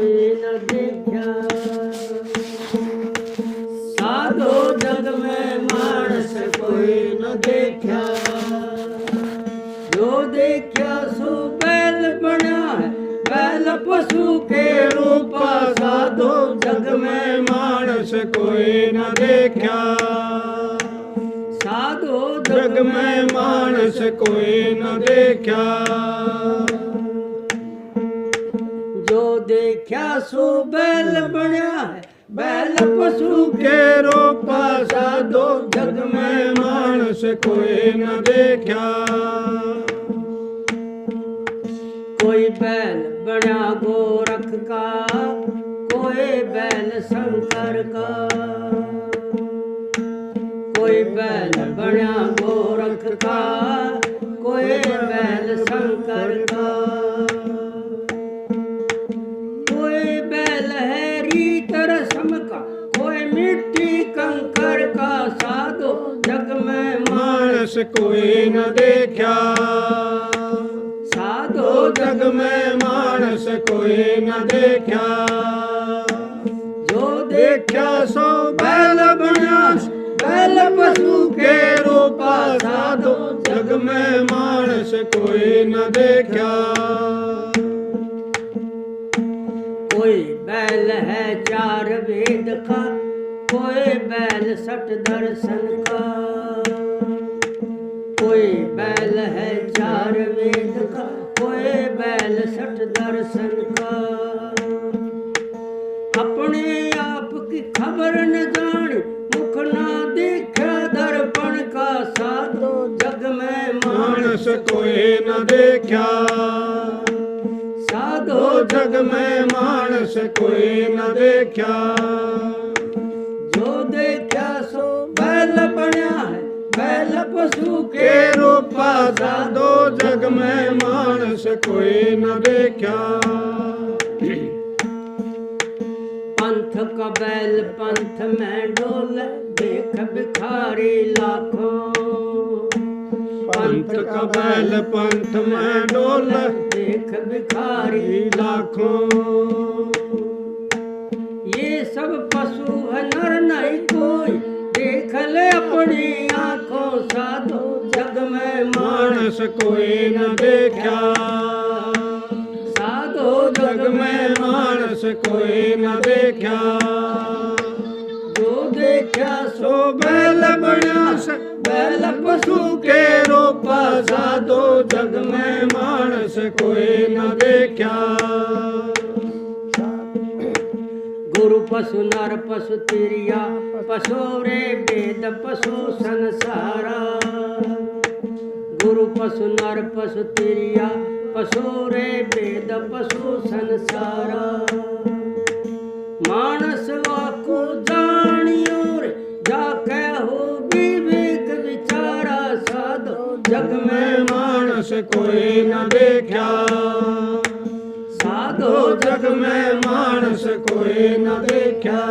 कोई न देखा। साधो जग में मानस कोई न देखा। जो देखा सो बैल बना है, बैल पशु के रूप। साधो जग में मानस कोई न देखा। साधो जग में मानस कोई न देखा। जो देखा सो बैल बना है, बैल पशु के रूपा। साधो जग में मानस कोई न देखा। कोई बैल बना गोरख का, कोई बैल शंकर का। कोई बैल बना गोरख का, कोई बैल शंकर का। कोई बैल है रीत रस्म का, कोई मिट्टी कंकर का। साधो जग में मानस कोई न देखा। साधो जग में मानस कोई न देखा। जो देखा सो बैल बना, बैल पशु के रूपा। साधो जग में मानस कोई न देखा। कोई बैल है चार वेद का, कोई बैल सठ दर्शन का। कोई बैल है चार वेद का, कोई बैल सठ दर्शन का। अपने आप की खबर न जानी, मुख ना देखा दर्पण का। साधो जग में मानस कोई न देखा। साधो जग में मानस कोई न देखा। जो देखा सो बैल बना है, बैल पशु के के रूपा। साधो जग में मानस कोई न देखा। पंथ का बैल पंथ में डोल, देख भिखारी लाखों। पंथ का बैल पंथ में डोल, देख भिखारी लाखों। ये सब पशु है नर नहीं कोई, देख ले अपनी आंखों। साधो जग में मानस कोई न देखा। साधो जग में मानस कोई न देखा। जो देखा सो बैल बना, बैल पशु के रूपा। साधो जग में मानस कोई न देखा। गुरु पशु नर पशु तिरिया, पशु रे वेद पशु संसारा। गुरु पशु नर पशु तिरिया, पशु रे वेद पशु संसारा। मानस वाको जानियो रे, जाके हो विवेक विचारा। साधो जग में मानस कोई न देखा। साधो जग में मानस कोई न देखा।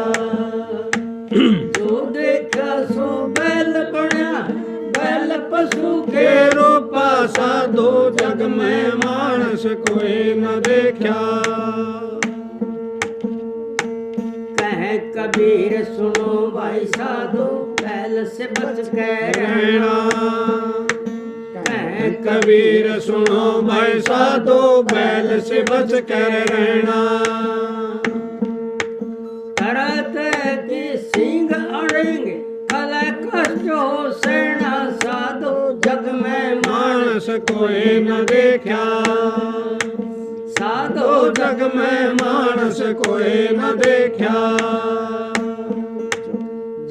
जो देखा सो बैल बना, बैल पशु के के रूपा। साधो जग में मानस कोई न देखा। कहे कबीर सुनो भाई साधो, बैल से बच के रहना। कहे कबीर सुनो भाई साधो, बैल से बच कर रहना। तरत की सिंह अड़ेंगे, कल कष्ट हो सेना। साधो जग में मानस कोई न देखा। साधो जग में मानस कोई न देखा।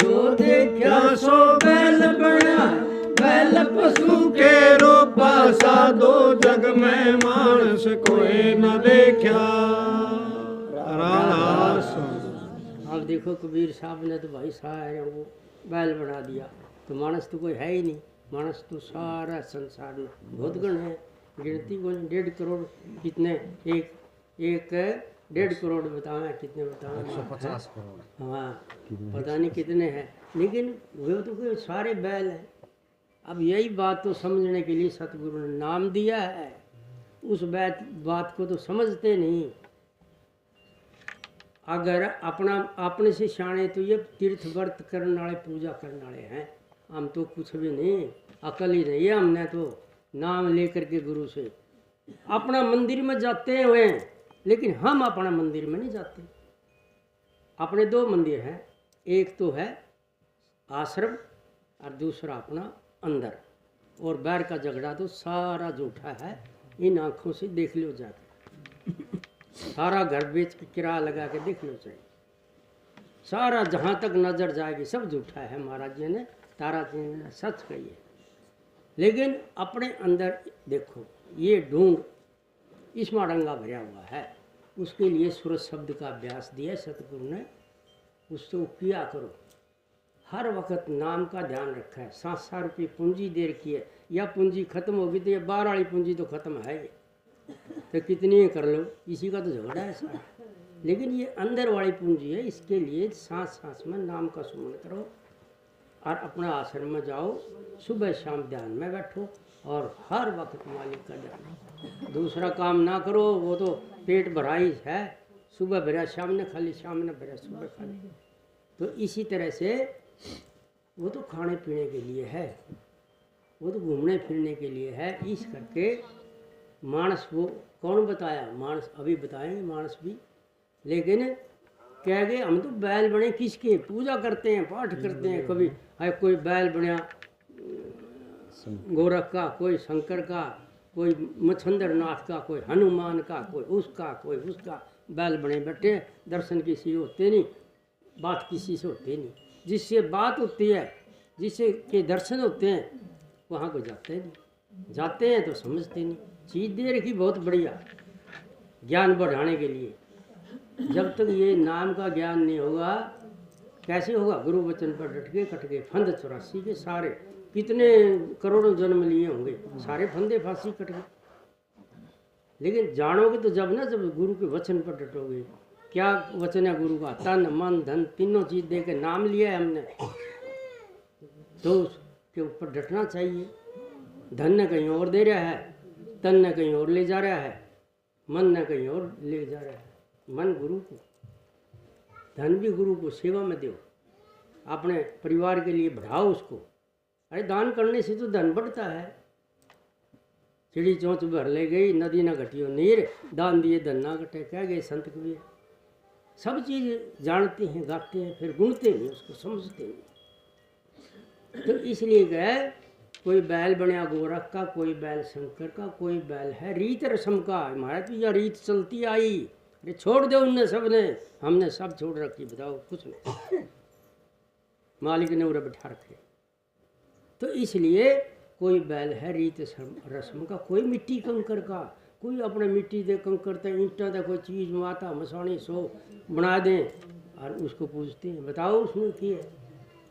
जो देखा सो बैल बना, बैल पशु के रूपा। साधो जग में मानस कोई न देखा। अब देखो कबीर साहब ने तो भाई साहब वो बैल बना दिया, तो मानस तो कोई है ही नहीं। मानस तो सारा संसार में बहुत गण है, गिनती को 1.5 करोड़ कितने, एक 1.5 करोड़ बताएं, कितने बताएं, 150 करोड़। हाँ पता नहीं कितने हैं, लेकिन वे तो कोई सारे बैल हैं। अब यही बात तो समझने के लिए सतगुरु ने नाम दिया है, उस बात को तो समझते नहीं। अगर अपना अपने से शाणे तो ये तीर्थ व्रत करने वाले पूजा करने वाले हैं, हम तो कुछ भी नहीं, अकल ही नहीं है हमने तो नाम लेकर के गुरु से अपना मंदिर में जाते हुए, लेकिन हम अपना मंदिर में नहीं जाते। अपने दो मंदिर हैं, एक तो है आश्रम और दूसरा अपना अंदर, और बाहर का झगड़ा तो सारा झूठा है, इन आँखों से देख लो जाकर, सारा घर बेच के किराया लगा के देख लो चाहिए, सारा जहाँ तक नजर जाएगी सब झूठा है। महाराज जी ने, तारा जी ने सच कही है। लेकिन अपने अंदर देखो, ये ढूंढ इसमें रंगा भरा हुआ है, उसके लिए सूरज शब्द का अभ्यास दिया सतगुरु ने, उसको किया करो। हर वक्त नाम का ध्यान रखा है। 700 रुपये पूंजी दे रखी है, या पूंजी खत्म होगी तो ये बाहर वाली पूंजी तो खत्म है ही, तो कितनी कर लो, इसी का तो झगड़ा है सारा। लेकिन ये अंदर वाली पूंजी है, इसके लिए सांस सांस में नाम का सुमन करो और अपना आश्रम में जाओ, सुबह शाम ध्यान में बैठो और हर वक्त मालिक का ध्यान। दूसरा काम ना करो, वो तो पेट भराई है, सुबह भरा शाम ने खाली, शाम ने भरा सुबह खाली। तो इसी तरह से वो तो खाने पीने के लिए है, वो तो घूमने फिरने के लिए है। इस करके मानस, वो कौन बताया, मानस अभी बताएंगे मानस भी, लेकिन कह गए हम तो बैल बने किसके, पूजा करते हैं, पाठ करते हैं। कभी है कोई बैल बना गोरख का, कोई शंकर का, कोई मच्छंदर नाथ का, कोई हनुमान का, कोई उसका, कोई उसका, बैल बने बैठे, दर्शन किसी होते नहीं, बात किसी से होती नहीं। जिससे बात होती है, जिससे के दर्शन होते हैं, वहाँ को जाते नहीं, जाते हैं तो समझते नहीं। चीज़ दे रखी बहुत बढ़िया ज्ञान बढ़ाने के लिए। जब तक ये नाम का ज्ञान नहीं होगा, कैसे होगा? गुरु वचन पर डट के कट गए फंद 84 के सारे, कितने करोड़ों जन्म लिए होंगे, सारे फंदे फांसी कट गए। लेकिन जानोगे तो जब ना, जब गुरु के वचन पर डटोगे। क्या वचन है गुरु का? तन मन धन तीनों चीज दे के नाम लिया है हमने, तो उसके ऊपर डटना चाहिए। धन ने कहीं और दे रहा है, तन ने कहीं और ले जा रहा है, मन ने कहीं और ले जा रहा है। मन गुरु को, धन भी गुरु को सेवा में दो, अपने परिवार के लिए बढ़ाओ उसको। अरे दान करने से तो धन बढ़ता है। चिड़ी चोंच भर ले गई, नदी न घटियो नीर, दान दिए धन ना घटे, कह गए संत कबीर। सब चीज़ जानते हैं, गाते हैं, फिर गुणते नहीं, उसको समझते नहीं। तो इसलिए गए, कोई बैल बनया गोरख का, कोई बैल शंकर का, कोई बैल है रीत रस्म का। हमारे तो यह रीत चलती आई, अरे छोड़ दो उनने सब ने, हमने सब छोड़ रखी। बताओ कुछ नहीं, मालिक ने उन्हें बैठा रखे। तो इसलिए कोई बैल है रीत रस्म का, कोई मिट्टी कंकर का, कोई अपने मिट्टी दे कंकर ते ईंटा दे कोई चीज़ माता मसानी सो बना दें और उसको पूजते हैं। बताओ उसमें की है?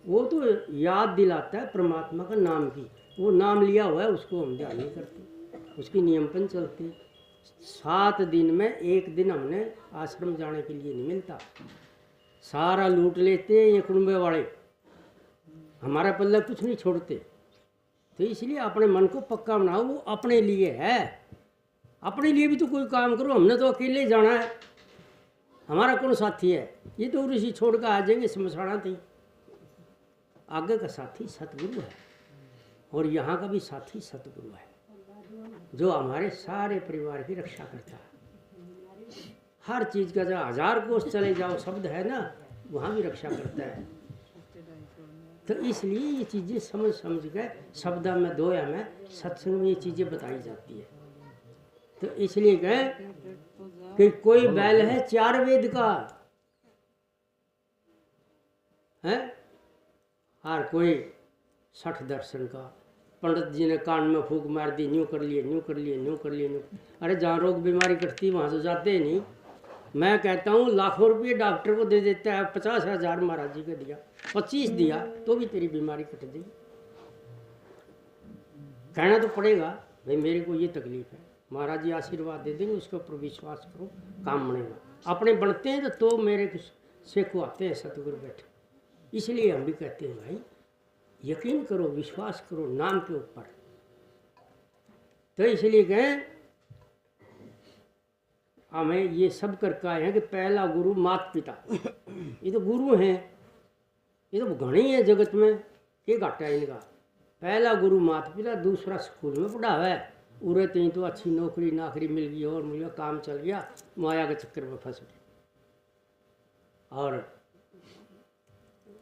वो तो याद दिलाता है परमात्मा का नाम की, वो नाम लिया हुआ है, उसको हम ध्यान नहीं करते, उसकी नियमपन चलते। 7 दिन में 1 दिन हमने आश्रम जाने के लिए नहीं मिलता, सारा लूट लेते ये कुंबे वाले, हमारा पल्ला कुछ नहीं छोड़ते। तो इसलिए अपने मन को पक्का बनाओ, वो अपने लिए है। अपने लिए भी तो कोई काम करो, हमने तो अकेले जाना है, हमारा कौन साथी है? ये तो ऋषि छोड़ कर आ जाएंगे शमशाना थी। आगे का साथी सतगुरु है, और यहाँ का भी साथी सतगुरु है, जो हमारे सारे परिवार की रक्षा करता है। हर चीज़ का, जहाँ 1000 कोस चले जाओ शब्द है ना, वहाँ भी रक्षा करता है। तो इसलिए ये चीज़ें समझ समझ के शब्द में दोया में सत्संग में ये चीज़ें बताई जाती है। तो इसलिए कहे कि कोई बैल है 4 वेद का है, और कोई 60 दर्शन का। पंडित जी ने कान में फूंक मार दी, न्यू कर लिए, न्यू कर लिए, न्यू कर लिए, न्यू। अरे जहाँ रोग बीमारी कटती वहाँ तो जाते ही नहीं। मैं कहता हूँ लाखों रुपये डॉक्टर को दे देता है, 50,000 महाराज जी को दिया, 25 दिया, तो भी तेरी बीमारी कट गई। कहना तो पड़ेगा भाई मेरे को ये तकलीफ है, महाराज जी आशीर्वाद दे देंगे, उसके ऊपर विश्वास करो, काम बनेगा। अपने बनते हैं तो मेरे से को आते हैं सतगुरु बैठे। इसलिए हम भी कहते हैं भाई यकीन करो, विश्वास करो नाम के ऊपर। तो इसलिए कहें हमें ये सब करके आए हैं कि पहला गुरु माता पिता, ये तो गुरु हैं, ये तो घने ही है जगत में, ये घाटा है इनका। पहला गुरु माता पिता, दूसरा स्कूल में पढ़ावा है, उरे तीन तो अच्छी नौकरी नाकरी मिल गई और मिल गया, काम चल गया, माया के चक्कर में फंस गए और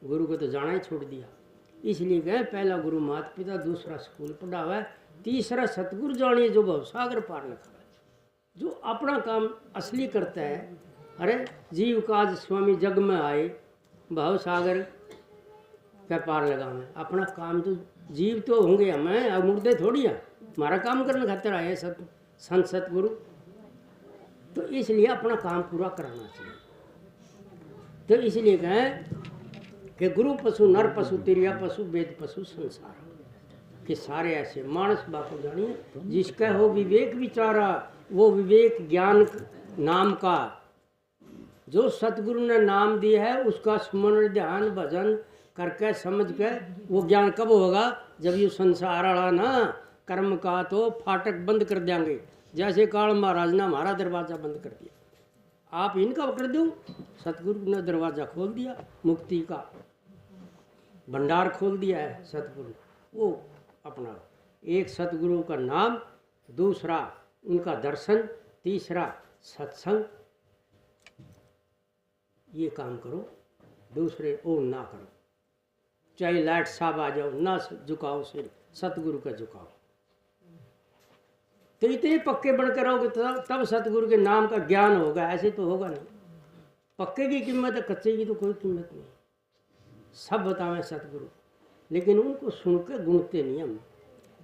गुरु को तो जाना ही छोड़ दिया। इसलिए गए पहला गुरु माता पिता, दूसरा स्कूल पढ़ावा है, तीसरा सतगुरु जानिए जो भवसागर पार लगा है, जो अपना काम असली करता है। अरे जीव काज स्वामी जग में आए, भवसागर क्या पार लगा में, अपना काम तो जीव तो होंगे हमें, अब मुर्दे थोड़ी हैं, हमारा काम करने खातिर आए संत सतगुरु, तो इसलिए अपना काम पूरा कराना चाहिए। तो इसलिए कहें कि गुरु पशु नर पशु तिरिया पशु वेद पशु संसार के सारे ऐसे मानस बापू जानिए, जिसका हो विवेक विचारा, वो विवेक ज्ञान नाम का जो सतगुरु ने नाम दिया है उसका स्मरण ध्यान भजन करके समझ के वो ज्ञान कब होगा, जब ये संसार वाला ना कर्म का तो फाटक बंद कर देंगे। जैसे काल महाराज ने हमारा दरवाज़ा बंद कर दिया, आप इनका कर दो, सतगुरु ने दरवाज़ा खोल दिया, मुक्ति का भंडार खोल दिया है सतगुरु। वो अपना एक सतगुरु का नाम, दूसरा उनका दर्शन, तीसरा सत्संग, ये काम करो, दूसरे ओ ना करो, चाहे लाइट साहब आ जाओ ना झुकाओ सिर, सतगुरु का झुकाओ। तो इतने पक्के बनकर रहोगे तब सतगुरु के नाम का ज्ञान होगा, ऐसे तो होगा नहीं। पक्के की कीमत है, कच्चे की तो कोई कीमत नहीं। सब बतावें सतगुरु, लेकिन उनको सुनकर गुणते नहीं हम।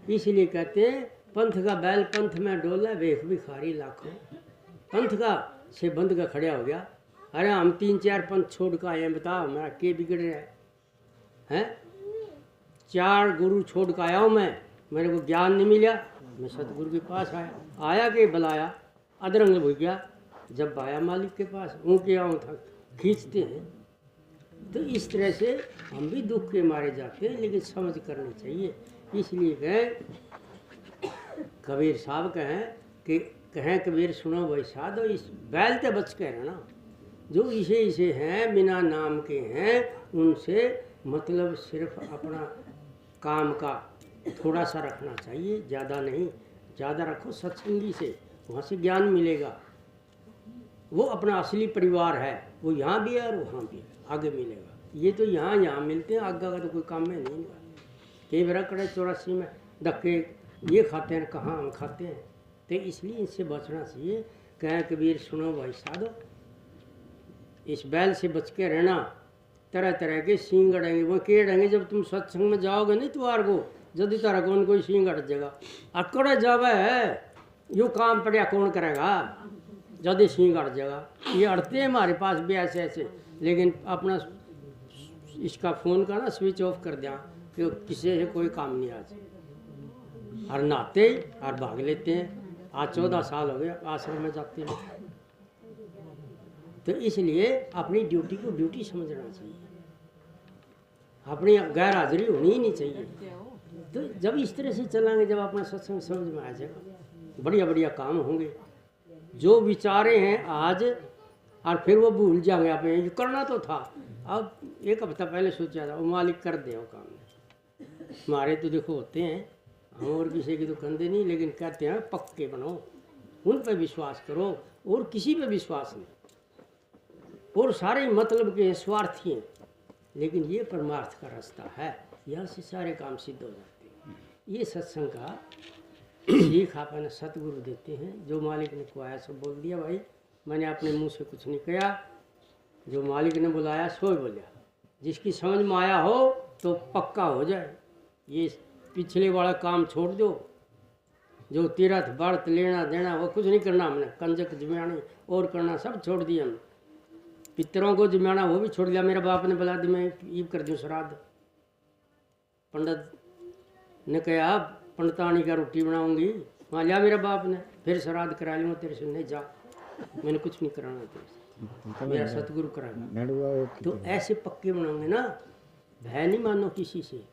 इसलिए कहते हैं पंथ का बैल पंथ में डोला, वेख भिखारी लाखों। पंथ का से बंद का खड़ा हो गया, अरे हम 3-4 पंथ छोड़ कर आए हैं, बताओ हमारा के बिगड़ रहा है? 4 गुरु छोड़ कर आया हूँ मैं, मेरे को ज्ञान नहीं मिला, मैं सतगुरु के पास आया के बुलाया, अदरंग हो गया, जब आया मालिक के पास ऊँके आऊँ था खींचते हैं। तो इस तरह से हम भी दुख के मारे जाते हैं, लेकिन समझ करनी चाहिए। इसलिए कहें कबीर साहब कहें कबीर सुनो भाई साधो, इस बैल ते बच के रहना, जो इसे हैं बिना नाम के हैं, उनसे मतलब सिर्फ अपना काम का थोड़ा सा रखना चाहिए, ज़्यादा नहीं। ज़्यादा रखो सत्संगी से, वहाँ से ज्ञान मिलेगा। वो अपना असली परिवार है, वो यहाँ भी है और वहाँ भी है, आगे मिलेगा। ये तो यहाँ मिलते हैं, आगे का तो कोई काम में नहीं। कई बार कड़े 84 में धक्के ये खाते हैं, कहाँ हम खाते हैं। तो इसलिए इनसे बचना चाहिए। कहें कबीर सुनो भाई साधो, इस बैल से बच के रहना। तरह तरह के सींग अड़ेंगे, वो के अड़ेंगे जब तुम सत्संग में जाओगे नहीं तुम्हार को, जल्दी तरह कौन कोई सींग अड़ जाएगा। अकड़ जावे है, यूँ काम पड़ा कौन करेगा, जल्दी सींग अड़ जाएगा। ये अड़ते हैं हमारे पास भी ऐसे ऐसे, लेकिन अपना इसका फ़ोन का ना स्विच ऑफ कर दिया कि किसी से कोई काम नहीं आज। और नहाते और भाग लेते हैं। आज 14 साल हो गए आश्रम में जाते हैं। तो इसलिए अपनी ड्यूटी को ड्यूटी समझना चाहिए, अपनी गैर हाजिरी होनी ही नहीं चाहिए। तो जब इस तरह से चलेंगे, जब अपना सत्संग समझ में आ जाएगा, बढ़िया बढ़िया काम होंगे। जो विचारे हैं आज और फिर वो भूल जाएंगे, आपने ये करना तो था, अब 1 हफ्ता पहले सोचा था, वो मालिक कर दे वो काम। हमारे तो देखो होते हैं, हम और किसी की तो कंधे नहीं, लेकिन कहते हैं पक्के बनो, उन पर विश्वास करो और किसी पे विश्वास नहीं। और सारे मतलब के स्वार्थी हैं, लेकिन ये परमार्थ का रास्ता है, यहाँ से सारे काम सिद्ध हो जाते हैं। ये सत्संग का सीख आपने सतगुरु देते हैं। जो मालिक ने खुआया सो बोल दिया भाई, मैंने अपने मुंह से कुछ नहीं कहा, जो मालिक ने बुलाया सो बोलिया। जिसकी समझ में आया हो तो पक्का हो जाए। ये पिछले वाला काम छोड़ दो, जो तीर्थ व्रत लेना देना वो कुछ नहीं करना हमने, कंजक जमानी और करना सब छोड़ दिया हमने। पितरों को जमाना वो भी छोड़ दिया। मेरे बाप ने बुला दी, मैं ईब कर दूँ श्राद्ध। पंडित ने कहा पंडितानी का रोटी बनाऊंगी, वहाँ लिया मेरे बाप ने, फिर श्राद्ध करा लूँगा तेरे से। नहीं जा, मैंने कुछ नहीं कराना तेरे से, मेरा सतगुरु कराएगा। तो ऐसे पक्के बनाओगे ना, भय नहीं मानो किसी से।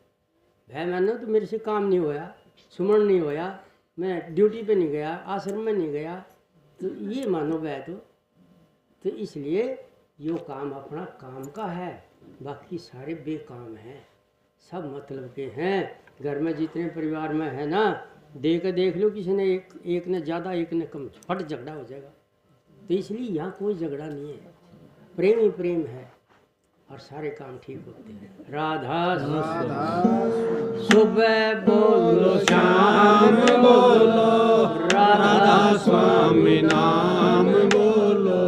भय मानो तो मेरे से काम नहीं होया, सुमन नहीं होया, मैं ड्यूटी पे नहीं गया, आश्रम में नहीं गया, तो ये मानो वह तो इसलिए यो काम अपना काम का है, बाकी सारे बेकाम हैं, सब मतलब के हैं। घर में जितने परिवार में है ना, देख लो किसी ने एक ने ज़्यादा एक ने कम, फट झगड़ा हो जाएगा। तो इसलिए यहाँ कोई झगड़ा नहीं है, प्रेम ही प्रेम है और सारे काम ठीक होते हैं। राधा सुबह बोलो शाम बोलो, राधा स्वामी नाम बोलो,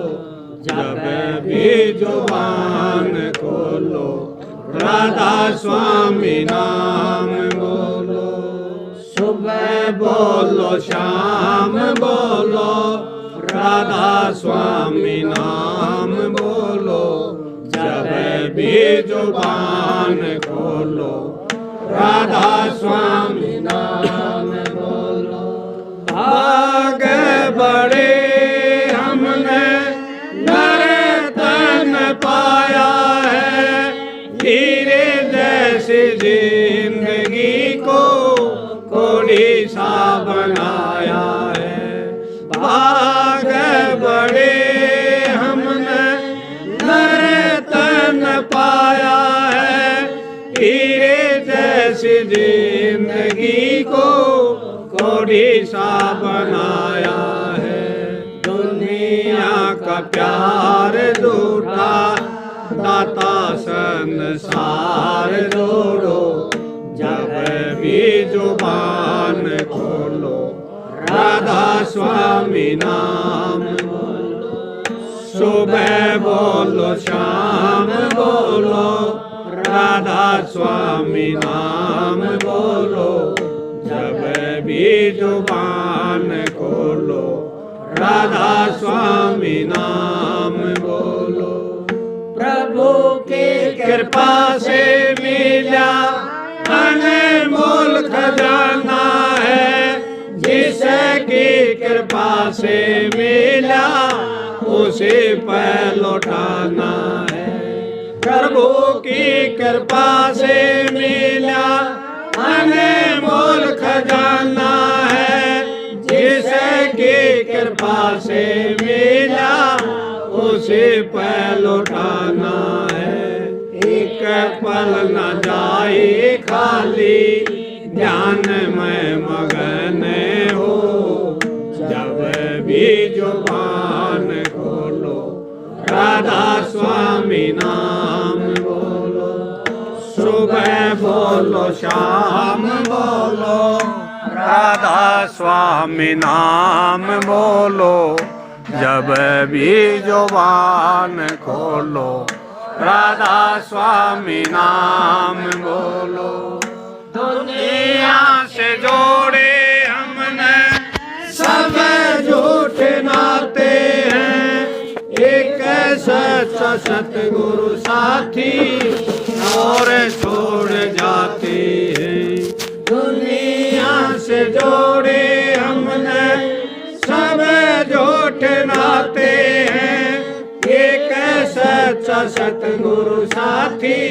जब भी जुबान खोलो, राधा स्वामी नाम बोलो। सुबह बोलो शाम बोलो, राधा स्वामी नाम बोलो, जब भी जुबान खोलो, राधा स्वामी नाम बोलो। आगे बढ़े हमने नर्तन पाया है, हीरे जैसी जिंदगी को कोड़ी सा बनाया है। आगे बढ़े हमने नर्तन पाया है, हीरे जैसी जिंदगी को कोड़ी सा बनाया है। दुनिया का प्यार झूठा, दाता संसार जोड़ो, जब भी जुबान खोलो, राधा स्वामी नाम बोलो। सुबह बोलो शाम बोलो, राधा स्वामी नाम बोलो, जब भी जुबान खोलो, राधा स्वामी नाम बोलो। प्रभु की कृपा से मिला अनमोल खजाना है, जिसकी कृपा से मिला उसे पर लौटाना है। प्रभु की कृपा से मिला अनमोल खजाना है, जिसकी कृपा से मिला उसे पर लौटाना है। एक पल न जाए खाली, ध्यान में मगन हो, जब भी जुबान खोलो, राधा स्वामी नाम बोलो। सुबह बोलो शाम बोलो, राधा स्वामी नाम बोलो, जब भी जुबान खोलो, राधा स्वामी नाम बोलो। दुनिया से जोड़े हमने सब झूठे नाते हैं, एक सच्चा सतगुरु साथी और छोड़ जाते हैं। दुनिया से जोड़े हमने सब झूठे नाते हैं, एक सच्चा सतगुरु साथी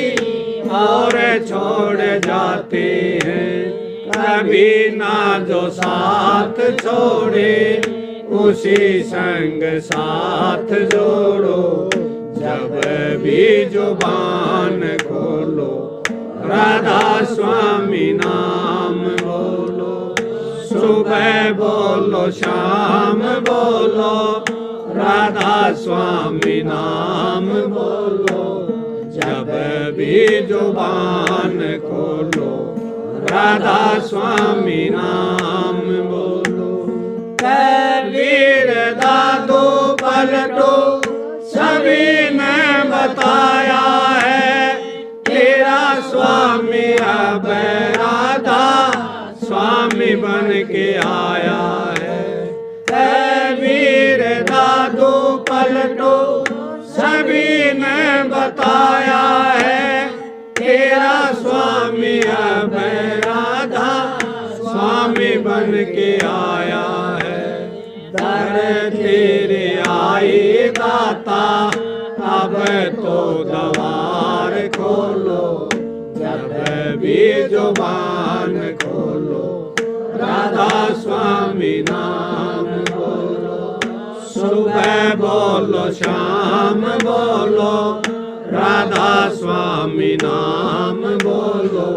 और छोड़ जाते हैं। कभी ना जो साथ छोड़े, उसी संग साथ जोड़ो, जब भी जुबान खोलो, राधा स्वामी नाम बोलो। सुबह बोलो शाम बोलो, राधा स्वामी नाम बोलो, जब भी जुबान खोलो, राधा स्वामी नाम बोलो। कबीर दादू पलटो सभी ने बताया है, तेरा स्वामी अब राधा स्वामी बन के आया है। कबीर दादू पलटो सभी ने बताया है, तेरा स्वामी अब राधा स्वामी बन के आया है। दर तेरे आई दाता, अब तो द्वार खोलो, जब भी जुबान खोलो, राधा स्वामी नाम बोलो। सुबह बोलो शाम बोलो, राधा स्वामी नाम बोलो,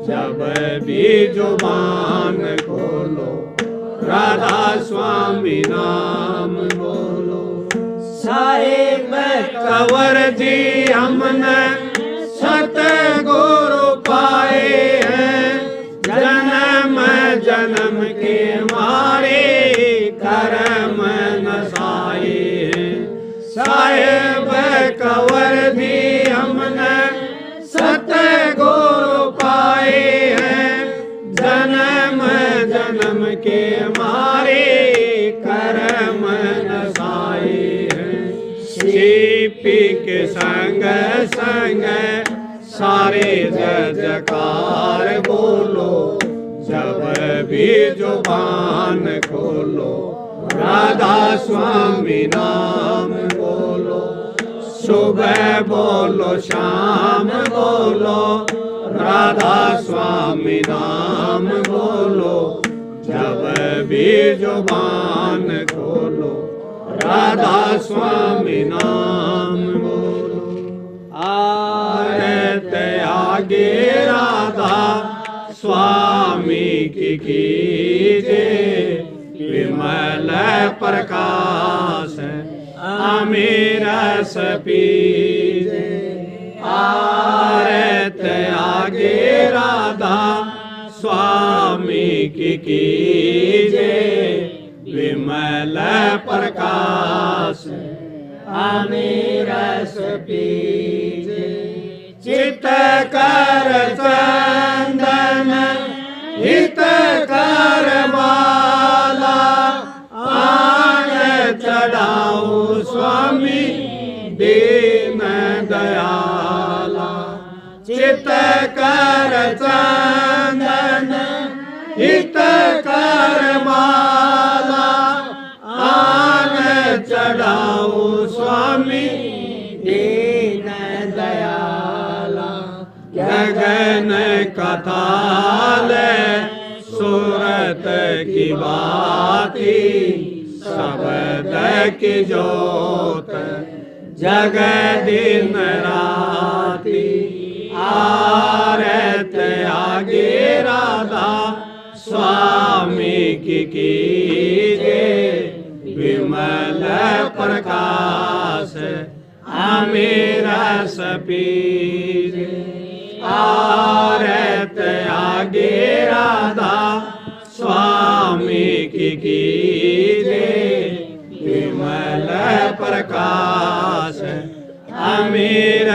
जब भी जुबान खोलो, राधा स्वामी नाम बोलो। साहिब कंवर जी हमने सतगुरु पाए हैं, जन्म जन्म के मारे कर्म नसाए हैं। साहिब कंवर जी हमने सतगुरु पाए हैं, जन्म जन्म के मारे कर्म नसाए हैं। सीपी के संग संग सारे जयकार बोलो, जब भी जुबान खोलो, राधा स्वामी नाम बोलो। सुबह बोलो शाम बोलो, राधा स्वामी नाम बोलो, जब भी जुबान खोलो, राधा स्वामी नाम बोलो। आरत आगे राधा स्वामी की कीजे, विमल प्रकाश अमीर पीजे। आरत आगे राधा स्वामी की कीजे, विमल प्रकाश अमीर पीजे। चित कर चंदन हित कर माला, आन चढ़ाओ स्वामी दीन दयाला। चित कर चंदन हित कर माला, आन चढ़ाओ स्वामी दीन दयाला। गगन कथाल सूरत की बाती, शब्द की जोत जग दिन राती। आरत आगे राधा स्वामी की कीजे, विमल प्रकाश अमीर पीजे। आरत आगे राधा स्वामी की कीजे, विमल प्रकाश अमीर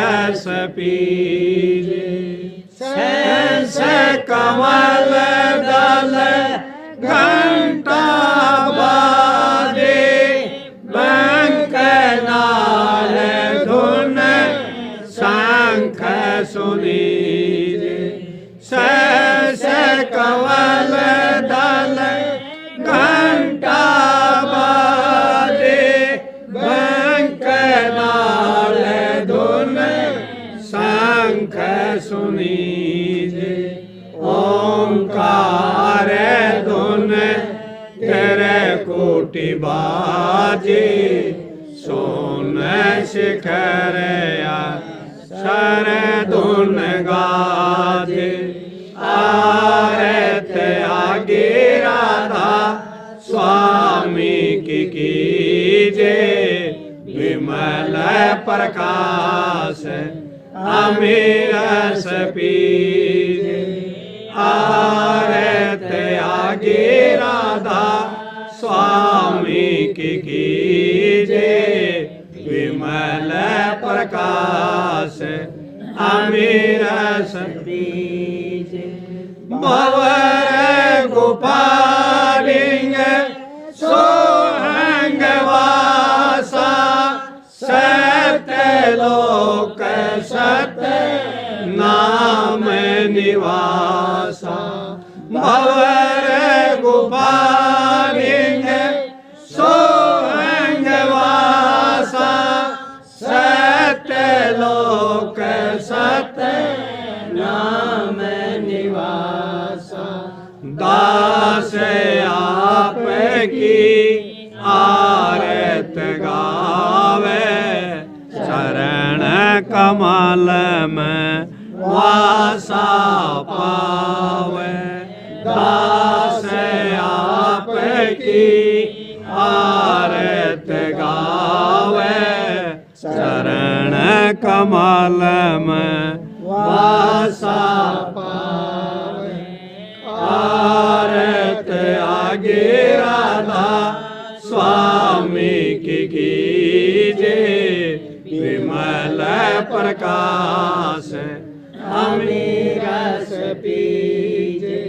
पीजे। सहस कमल दल घंटा बाजे, बंक नाल धुन शंख सुनीजे। सहस कमल दल घंटा बाजे, बंक नाल धुन शंख सुनीजे। ओंकार धुन तेरे कोटि बाजे, सोन शिखर शर धुन गाजे। आरत आगे राधा स्वामी की कीजे, विमल प्रकाश अमीर पीजे। आरत आगे राधा स्वामी की कीजे, विमल प्रकाश अमीर पीजे। भवर गोपालिंग सोहंग वासा, सत्य लोक सत्य नाम निवासा। भवर गोपालिंग सोहंग वासा, सत्य लोक सत्य नाम निवासा। दास आप की आरत चरण कमल में वासा पावे दास आप की आरत गावे चरण कमल में वासा पावे आरत आगे राधा स्वामी की कीजे विमल प्रकाश अमीरस पीजे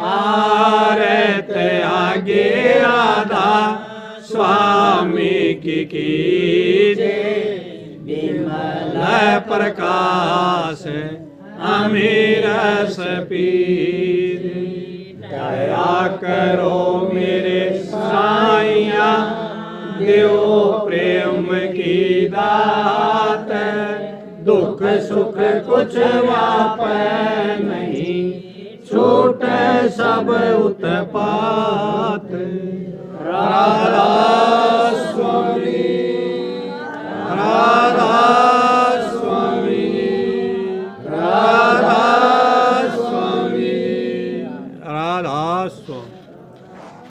आरत आगे राधा स्वामी की कीजे विमल प्रकाश अमीरस पीजे दया करो मेरे साइया देव प्रेम की दात दुख सुख कुछ वापै नहीं छूट सब उत्पात